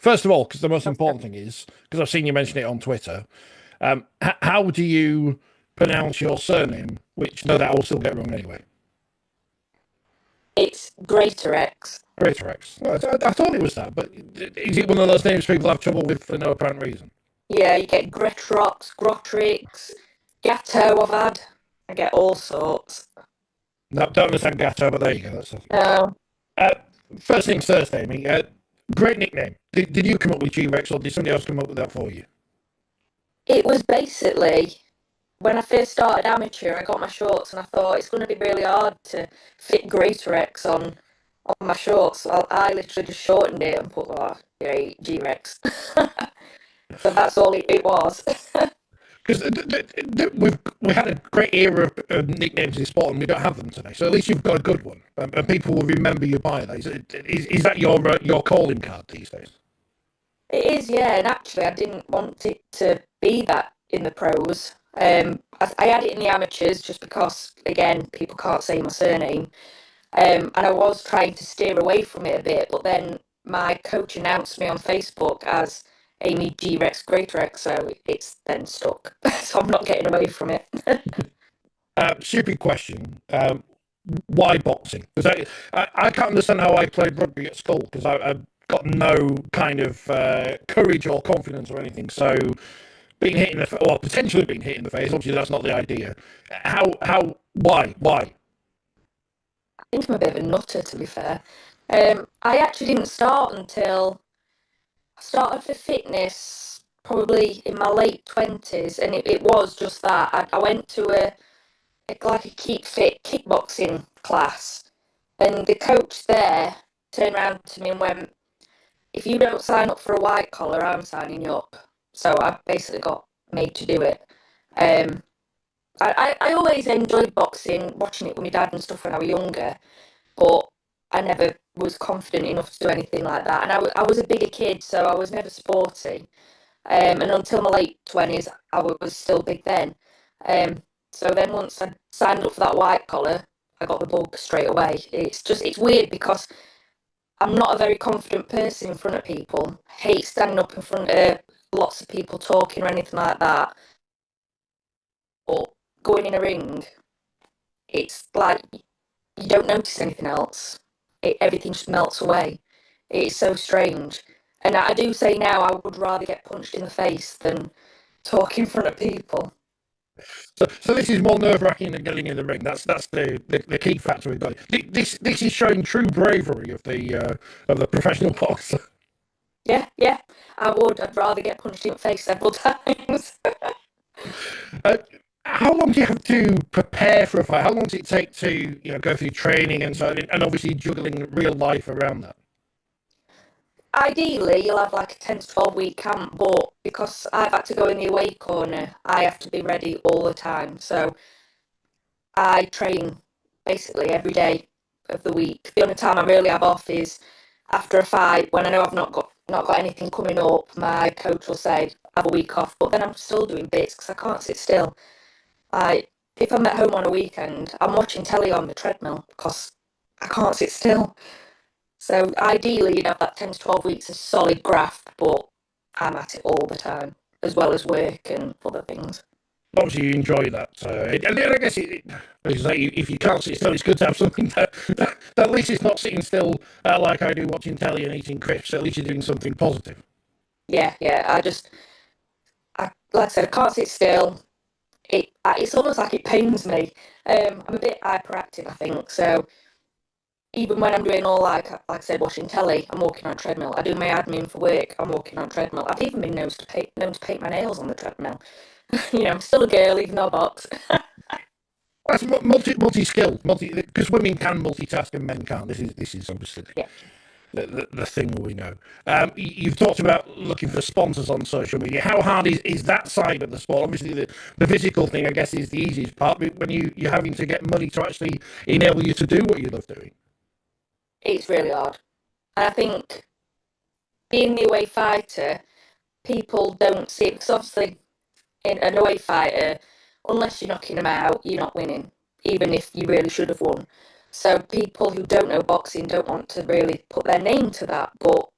First of all, because the most Okay. important thing is, because I've seen you mention it on Twitter, how do you pronounce your surname? Which, no, that will still get wrong anyway. It's Greatorex. Greatorex. Well, I thought it was that, but is it one of those names people have trouble with for no apparent reason? Yeah, you get Greatrox, Grotrix, Gatto I've had. I get all sorts. No, don't understand Gatto, but there you go. Um, Uh, First things first, Amy. Great nickname. Did you come up with G-Rex, or did somebody else come up with that for you? it was basically when I first started amateur, I got my shorts and I thought it's going to be really hard to fit Greatorex on my shorts. So I literally just shortened it and put G-Rex. So that's all it was. Because we had a great era of nicknames in sport, and we don't have them today. So at least you've got a good one, and people will remember you by that. Is that your calling card these days? It is, yeah, and actually, I didn't want it to be that in the pros. I had it in the amateurs just because, again, people can't say my surname. And I was trying to steer away from it a bit, but then my coach announced me on Facebook as Amy G Rex Greatorex, so it's then stuck. So I'm not getting away from it. Stupid question. Why boxing? Because I can't understand how I played rugby at school because I've got no kind of courage or confidence or anything. So being hit in the or potentially being hit in the face, obviously that's not the idea. Why? I think I'm a bit of a nutter, to be fair. I actually didn't start until I started for fitness probably in my late 20s, and it was just that. I went to like a keep fit kickboxing class, and the coach there turned around to me and went, "If you don't sign up for a white collar, I'm signing you up." So I basically got made to do it. Um, I always enjoyed boxing, watching it with my dad and stuff when I was younger, but I never was confident enough to do anything like that. And I was a bigger kid, so I was never sporty. And until my late 20s, I was still big then. Um, so then once I signed up for that white collar, I got the bug straight away. It's weird because I'm not a very confident person in front of people. I hate standing up in front of lots of people talking or anything like that. But going in a ring, it's like you don't notice anything else. Everything just melts away. It's so strange. And I do say now I would rather get punched in the face than talk in front of people. So this is more nerve wracking than getting in the ring. That's the key factor we've got. This is showing true bravery of the professional boxer. Yeah, yeah, I would. I'd rather get punched in the face several times. Uh, how long do you have to prepare for a fight? How long does it take to go through training and so and obviously juggling real life around that? Ideally, you'll have like a 10 to 12 week camp, but because I've had to go in the away corner, I have to be ready all the time. So I train basically every day of the week. The only time I really have off is after a fight when I know I've not got anything coming up. My coach will say have a week off, but then I'm still doing bits because I can't sit still. I If I'm at home on a weekend, I'm watching telly on the treadmill because I can't sit still. So ideally, you'd have that 10 to 12 weeks of solid graft, but I'm at it all the time, as well as work and other things. Obviously, you enjoy that. And I guess as you say, if you can't sit still, it's good to have something that at least it's not sitting still like I do watching telly and eating crisps. At least you're doing something positive. Yeah, yeah. Like I said, I can't sit still. It's almost like it pains me. I'm a bit hyperactive, I think. So even when I'm doing all like I said, watching telly, I'm walking on a treadmill. I do my admin for work, I'm walking on a treadmill. I've even been known to paint my nails on the treadmill. I'm still a girl, even though I box. That's multi skill, because women can multitask and men can't. This is obviously Yeah. the thing we know. You've talked about looking for sponsors on social media. How hard is that side of the sport? Obviously, the physical thing, I guess, is the easiest part. But when you're having to get money to actually enable you to do what you love doing. It's really hard. And I think being the away fighter, people don't see it because obviously in an away fighter, unless you're knocking them out, you're not winning, even if you really should have won. So people who don't know boxing don't want to really put their name to that. But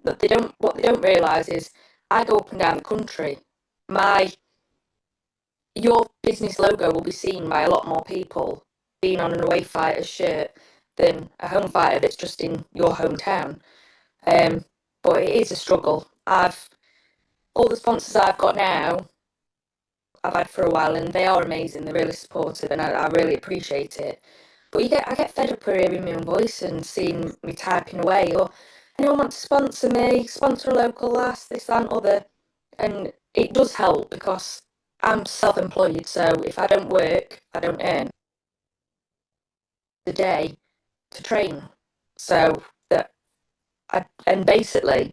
what they don't realise is I go up and down the country. My your business logo will be seen by a lot more people being on an away fighter's shirt than a home fighter that's just in your hometown. Um, but it is a struggle. I've all the sponsors I've got now, I've had for a while, and they are amazing. They're really supportive, and I really appreciate it. But I get fed up of hearing my own voice and seeing me typing away. Or anyone want to sponsor me? Sponsor a local lass, this, that, and other. And it does help because I'm self-employed, so if I don't work, I don't earn the day to train. So that and basically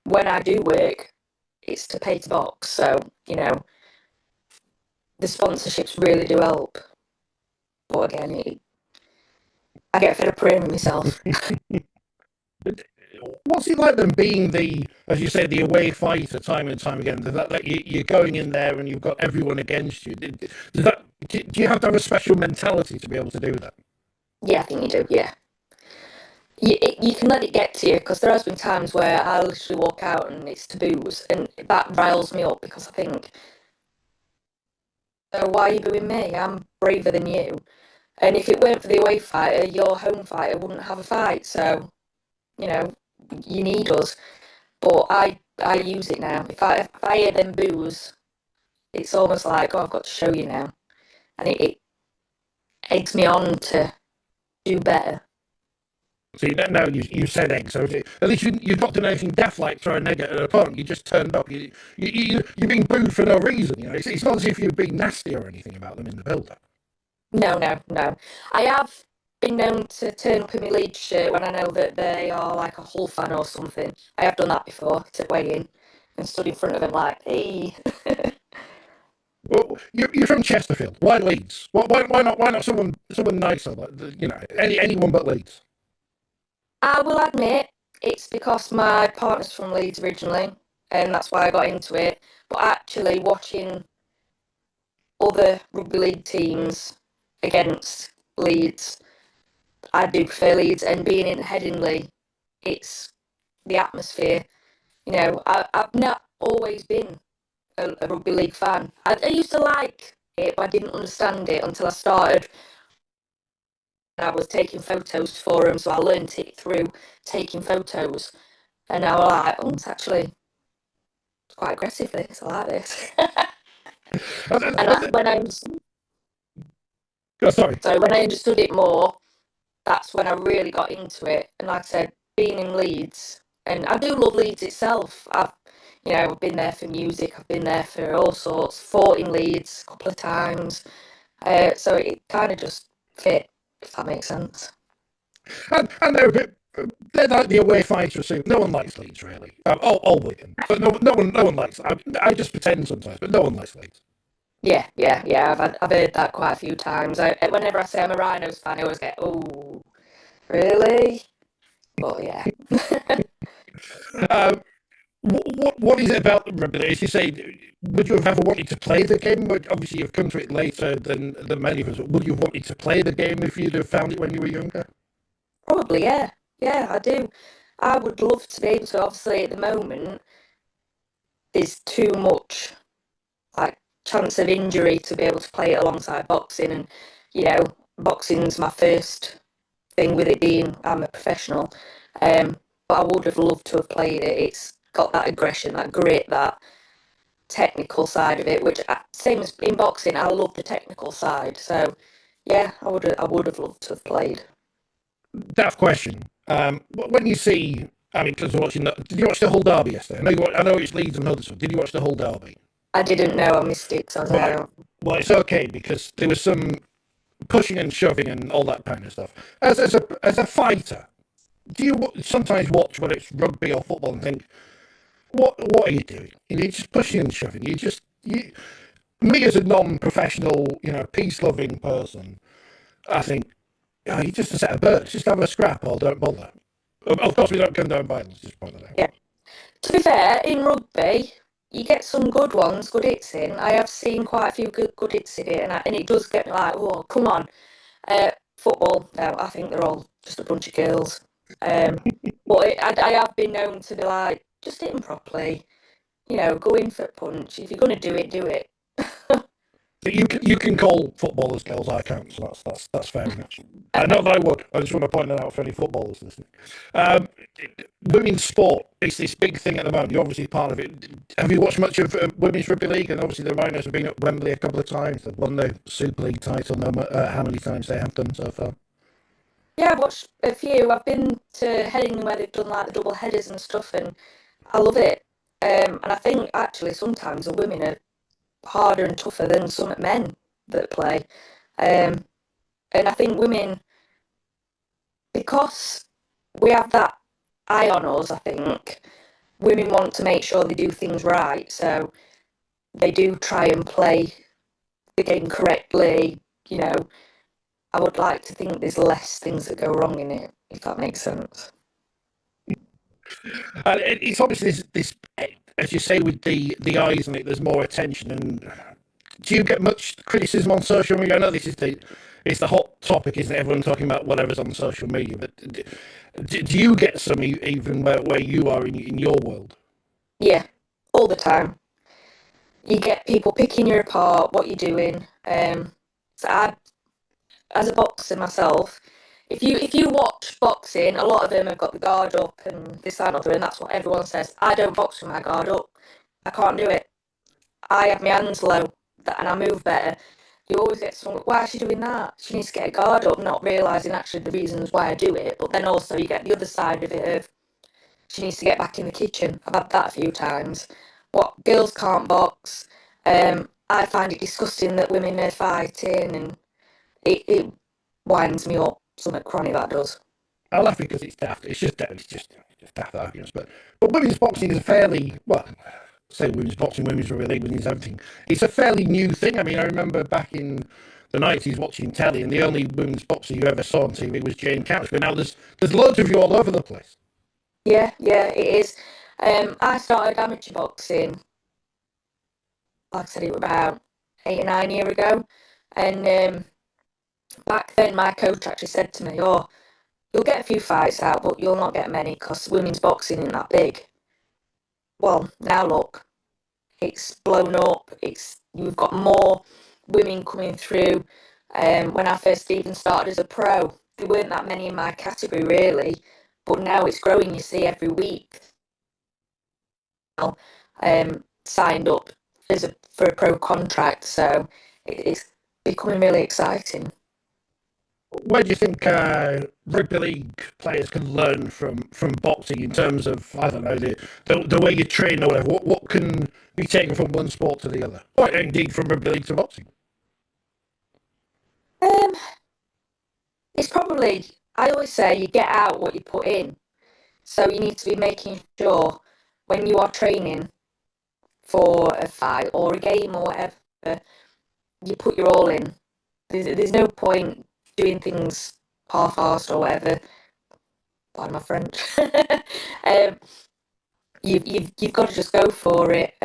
when I do work, it's to pay to box. So the sponsorships really do help. But again, I get fed up praying myself. What's it like them being the, as you say, the away fighter time and time again? That you're going in there and you've got everyone against you. Do you have to have a special mentality to be able to do that? Yeah, I think you do. Yeah, you can let it get to you because there has been times where I literally walk out and it's taboos, and that riles me up because I think, so why are you booing me? I'm braver than you. And if it weren't for the away fighter, your home fighter wouldn't have a fight. So you know, you need us. But I use it now. If I hear them boos, it's almost like, oh, I've got to show you now, and it eggs me on to do better. See, now you said egg, so at least you've not done anything death like throw an egg at an opponent. You just turned up. You're being booed for no reason. It's not as if you're being nasty or anything about them in the build-up. No, no, no. I have been known to turn up in my Leeds shirt when I know that they are like a Hull fan or something. I have done that before to weigh in and stood in front of them like, hey. Well, you're from Chesterfield. Why Leeds? Why not someone nicer? Like, anyone but Leeds. I will admit it's because my partner's from Leeds originally, and that's why I got into it. But actually, watching other rugby league teams against Leeds, I do prefer Leeds, and being in Headingley, it's the atmosphere. I've not always been a rugby league fan. I used to like it, but I didn't understand it until I started. I was taking photos for them, so I learned it through taking photos. And I was like, oh, it's actually quite aggressive, this. I like this. And, and, And and, oh, sorry. when I understood it more, that's when I really got into it. And like I said, being in Leeds, and I do love Leeds itself. I've been there for music. I've been there for all sorts. Fought in Leeds a couple of times. So it kind of just fit, if that makes sense. And they're a bit. They're like the away fighters. So no one likes Leeds really. All Wigan, but no one likes. I just pretend sometimes, but no one likes Leeds. Yeah, yeah, yeah. I've heard that quite a few times. Whenever I say I'm a Rhinos fan, I always get, oh, really? But yeah. Um, what is it about rugby league? As you say, would you have ever wanted to play the game? Obviously, you've come to it later than many of us. Would you have wanted to play the game if you'd have found it when you were younger? Probably, yeah. Yeah, I do. I would love to be able to. Obviously, at the moment, there's too much like chance of injury to be able to play it alongside boxing, and you know, boxing's my first thing with it being I'm a professional. Um, but I would have loved to have played it. It's got that aggression, that grit, that technical side of it, which same as in boxing, I love the technical side. So yeah, I would have loved to have played. Daft question. When you see, I mean, because watching, did you watch the whole derby yesterday? I know it's Leeds and Huddersfield. Did you watch the whole derby? I didn't know I missed it, so I was Right. out. Well, it's okay because there was some pushing and shoving and all that kind of stuff. As a fighter, do you sometimes watch whether it's rugby or football and think, what are you doing? You're just pushing and shoving. Me as a non-professional, peace-loving person, I think, you're just a set of birds. Just have a scrap or don't bother. Of course, we don't condone violence. Just point that out. Yeah. To be fair, in rugby, you get some good ones, good hits in. I have seen quite a few good hits in it, and it does get me like, oh, come on. Football, no, I think they're all just a bunch of girls. Um, but I have been known to be like, just hit him properly, go in for a punch. If you're going to do it, do it. You can call footballers girls, I can't, so that's fair enough. Not that I would. I just want to point that out for any footballers listening. Um, Women's sport is this big thing at the moment. You're obviously part of it. Have you watched much of women's rugby league? And obviously the Rhinos have been at Wembley a couple of times. They've won the Super League title. No matter how many times they have done so far. Yeah, I've watched a few. I've been to Heading where they've done like the double headers and stuff, and I love it. And I think actually sometimes the women are harder and tougher than some men that play. Um, and I think women, because we have that eye on us, I think women want to make sure they do things right. So they do try and play the game correctly. You know, I would like to think there's less things that go wrong in it, if that makes sense. It's obviously this, as you say, with the eyes on it. There's more attention. And do you get much criticism on social media? I know this is it's the hot topic, isn't it? Everyone talking about whatever's on social media. But do you get some even where you are in your world? Yeah, all the time. You get people picking you apart, what you're doing. So I, as a boxer myself, if you watch boxing, a lot of them have got the guard up and this, that, and other, and that's what everyone says. I don't box with my guard up. I can't do it. I have my hands low and I move better. You always get someone, why is she doing that? She needs to get a guard up, not realising actually the reasons why I do it. But then also you get the other side of it of she needs to get back in the kitchen. I've had that a few times. What girls can't box. I find it disgusting that women are fighting and it winds me up. Something chronic that does. I laugh because it's daft. It's just daft arguments. But women's boxing is a fairly well. Say women's boxing, women's rugby league, women's everything. It's a fairly new thing. I mean, I remember back in the 90s watching telly, and the only women's boxer you ever saw on TV was Jane Couch. But now there's loads of you all over the place. Yeah, yeah, it is. I started amateur boxing, like I said, it was about 8 or 9 years ago. And back then, my coach actually said to me, "Oh, you'll get a few fights out, but you'll not get many because women's boxing isn't that big." Well, now look, it's blown up. It's You've got more women coming through. When I first even started as a pro, there weren't that many in my category really, but now it's growing. You see every week. Signed up for a pro contract, so it's becoming really exciting. Where do you think rugby league players can learn from boxing in terms of I don't know the way you train or whatever? What can be taken from one sport to the other, or indeed from rugby league to boxing? Um, it's probably I always say you get out what you put in, so you need to be making sure when you are training for a fight or a game or whatever, you put your all in. There's no point doing things half-assed or whatever. Pardon my French. um, you've got to just go for it.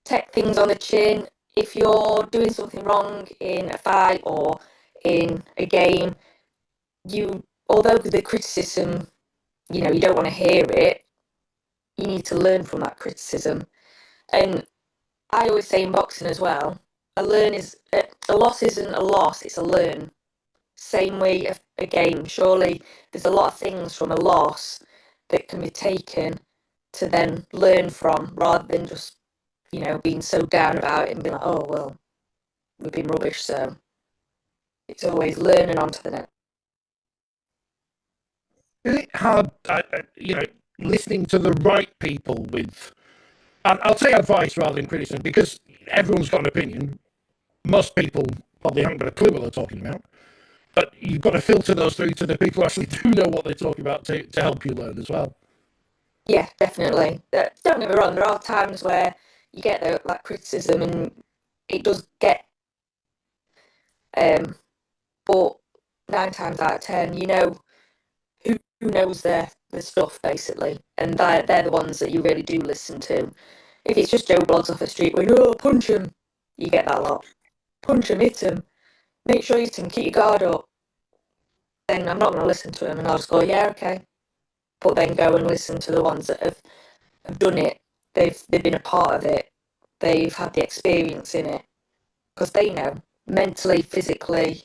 Take things on the chin. If you're doing something wrong in a fight or in a game, although the criticism, you don't want to hear it, you need to learn from that criticism. And I always say in boxing as well, a loss isn't a loss, it's a learn. Same way a game. Surely there's a lot of things from a loss that can be taken to then learn from rather than just, being so down about it and being like, oh, well, we've been rubbish. So it's always learning onto the next. Is it hard, listening to the right people with, and I'll say advice rather than criticism because everyone's got an opinion. Most people probably haven't got a clue what they're talking about, but you've got to filter those through to the people who actually do know what they're talking about to help you learn as well. Yeah, definitely. Don't get me wrong, there are times where you get that criticism and it does get, um, but 9 times out of 10, who knows their stuff basically, and they're the ones that you really do listen to. If it's just Joe Blogs off the street going, oh, punch him, you get that lot. Punch him, hit him, make sure you can keep your guard up. then I'm not going to listen to them, and I'll just go, yeah, okay. But then go and listen to the ones that have done it. They've been a part of it. They've had the experience in it because they know mentally, physically,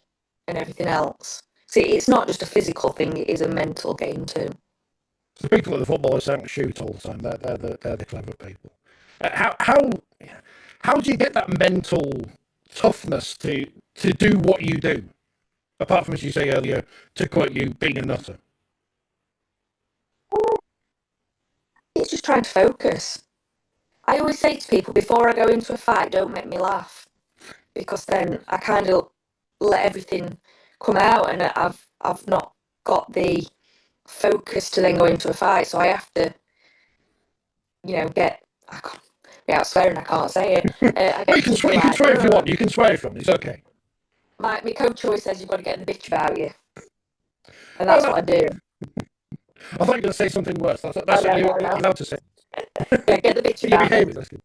and everything else. See, it's not just a physical thing; it is a mental game too. The people at the football centre shoot all the time. They're the clever people. How do you get that mental toughness to do what you do? Apart from, as you say earlier, to quote you, being a nutter. It's just trying to focus. I always say to people before I go into a fight, don't make me laugh, because then I kind of let everything come out, and I've not got the focus to then go into a fight. So I have to, get. I can't, without swearing, I can't say it. I Well, get to be you can like, swear if you "Ugh." want. You can swear if you want. It's okay. My coach always says you've got to get the bitch about you, and Oh, that's what I do. I thought you were going to say something worse. Oh That's what no, you're no, no. allowed to say. Yeah, get the bitch Your about me. behaviour. That's good.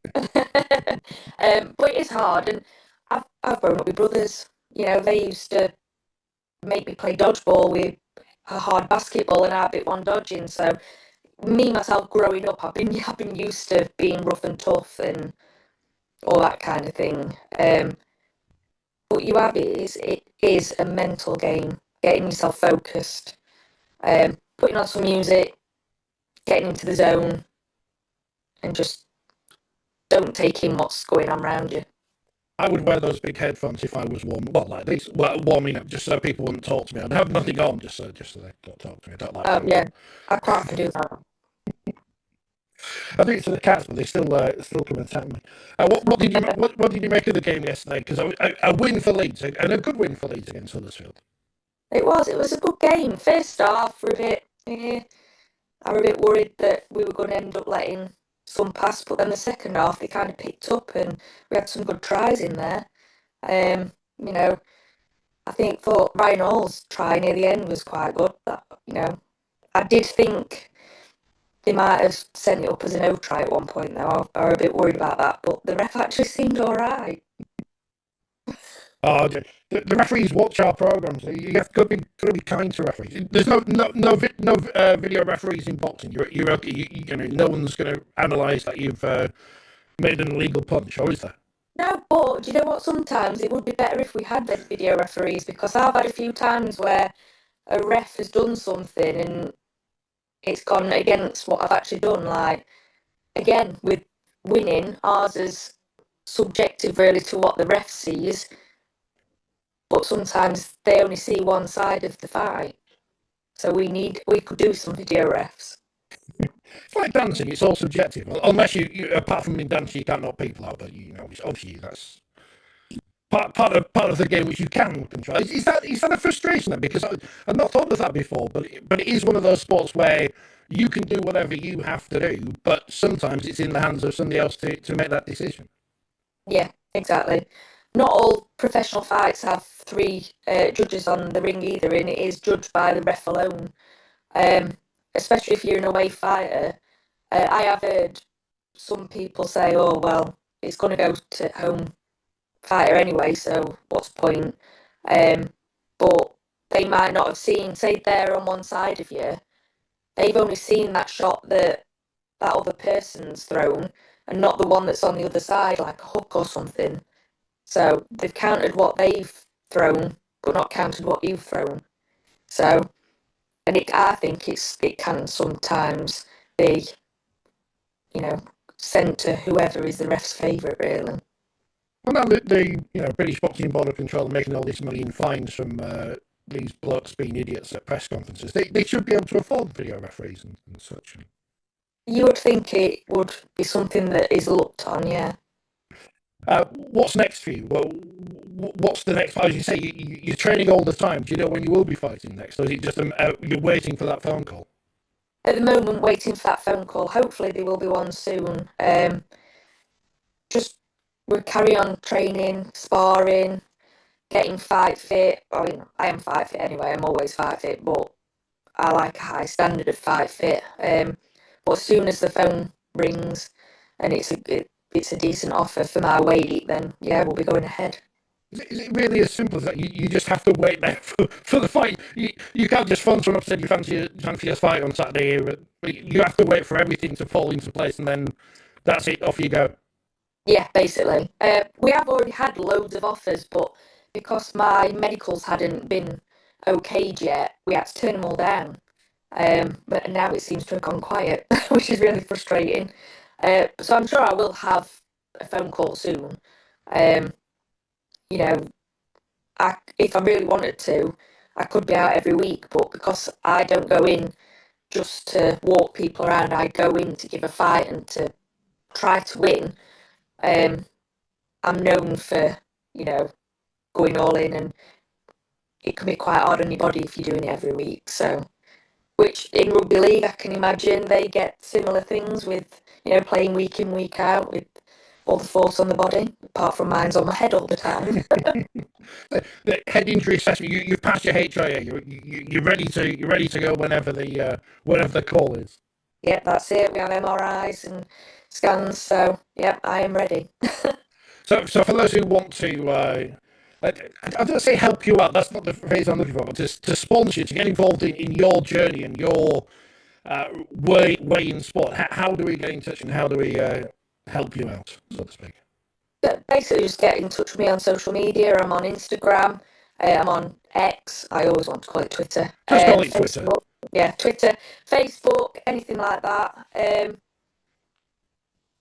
But it is hard, and I've grown up with brothers. They used to make me play dodgeball with a hard basketball, and I bit one dodging. So me myself growing up, I've been used to being rough and tough and all that kind of thing. But it is a mental game, getting yourself focused, putting on some music, getting into the zone, and just don't take in what's going on around you. I would wear those big headphones if I was warm. Well, like these, well, warming up, just so people wouldn't talk to me. I'd have nothing on, just so they don't talk to me. I don't like Yeah, people. I can't do that. I do it to the cats, but they still come and attack me. What did you make of the game yesterday? Because a win for Leeds and a good win for Leeds against Huddersfield. It was a good game. First half, for a bit, I were a bit worried that we were going to end up letting some pass, but then the second half they kind of picked up and we had some good tries in there. Um, you know, I think thought Ryan Hall's try near the end was quite good. I did think they might have sent it up as a no try at one point though. I were a bit worried about that, but the ref actually seemed all right. Oh, the referees watch our programs. You have got to be kind to referees. There's no video referees in boxing. You're okay. No one's going to analyse that you've made an illegal punch, or is there? No, but do you know what? Sometimes it would be better if we had video referees because I've had a few times where a ref has done something and it's gone against what I've actually done. Like, again, with winning, ours is subjective really to what the ref sees, but sometimes they only see one side of the fight. So we could do some video refs. It's like dancing. It's all subjective. Unless apart from in dancing, you can't knock people out. But obviously that's part of the game which you can control. Is that a frustration then? Because I've not thought of that before. But it is one of those sports where you can do whatever you have to do, but sometimes it's in the hands of somebody else to make that decision. Yeah, exactly. Not all professional fights have three judges on the ring either, and it is judged by the ref alone. Um, Especially if you're an away fighter. I have heard some people say, "Oh well, it's going to go to home fighter anyway, so what's the point?" Um, but they might not have seen, say they're on one side of you, they've only seen that shot that other person's thrown, and not the one that's on the other side, like a hook or something. So they've counted what they've thrown, but not counted what you've thrown. So, and I think it can sometimes be, you know, sent to whoever is the ref's favourite, really. Well, now the British Boxing Board of Control are making all this money in fines from these blokes being idiots at press conferences. They should be able to afford video referees and such. You would think it would be something that is looked on, yeah. What's next for you? Well, what's the next? As you say, you're training all the time. Do you know when you will be fighting next, or is it just you're waiting for that phone call? At the moment, waiting for that phone call. Hopefully, there will be one soon. Just we'll carry on training, sparring, getting fight fit. I mean, I am fight fit anyway. I'm always fight fit, but I like a high standard of fight fit. But as soon as the phone rings and it's a decent offer for my weight, then yeah, we'll be going ahead. Is it really as simple as that? You just have to wait there for the fight. You can't just phone someone up and say you fancy a fight on Saturday. But you have to wait for everything to fall into place, and then that's it. Off you go. Yeah, basically. We have already had loads of offers, but because my medicals hadn't been okayed yet, we had to turn them all down. But now it seems to have gone quiet, which is really frustrating. So I'm sure I will have a phone call soon. Um, you know, if I really wanted to, I could be out every week, but because I don't go in just to walk people around, I go in to give a fight and to try to win. Um, I'm known for, you know, going all in, and it can be quite hard on your body if you're doing it every week. So, which in rugby league, I can imagine they get similar things with, playing week in, week out with all the force on the body, apart from mine's on my head all the time. The head injury assessment. You've passed your HIA. You're ready to go whenever the call is. Yep, that's it. We have MRIs and scans, so yep, I am ready. So for those who want to, I don't say help you out. That's not the phrase I'm looking for. But to sponsor you, to get involved in your journey and your way in sport. How do we get in touch and how do we help you out, so to speak? But basically, just get in touch with me on social media. I'm on Instagram. I'm on X. I always want to call it Twitter. Just call it Twitter. Facebook. Yeah, Twitter, Facebook, anything like that.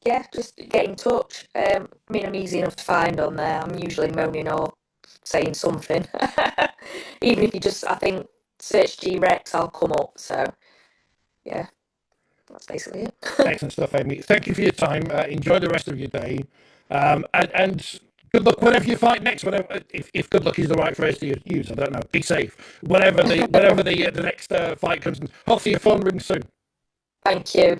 Yeah, just get in touch. I mean, I'm easy enough to find on there. I'm usually moaning or saying something. Even if you just, I think, search G Rex, I'll come up. So, yeah, that's basically it. Excellent stuff, Amy. Thank you for your time. Enjoy the rest of your day, and good luck whenever you fight next. Whatever, if good luck is the right phrase to use, I don't know. Be safe. Whatever the next fight comes. Hopefully, your phone rings soon. Thank you.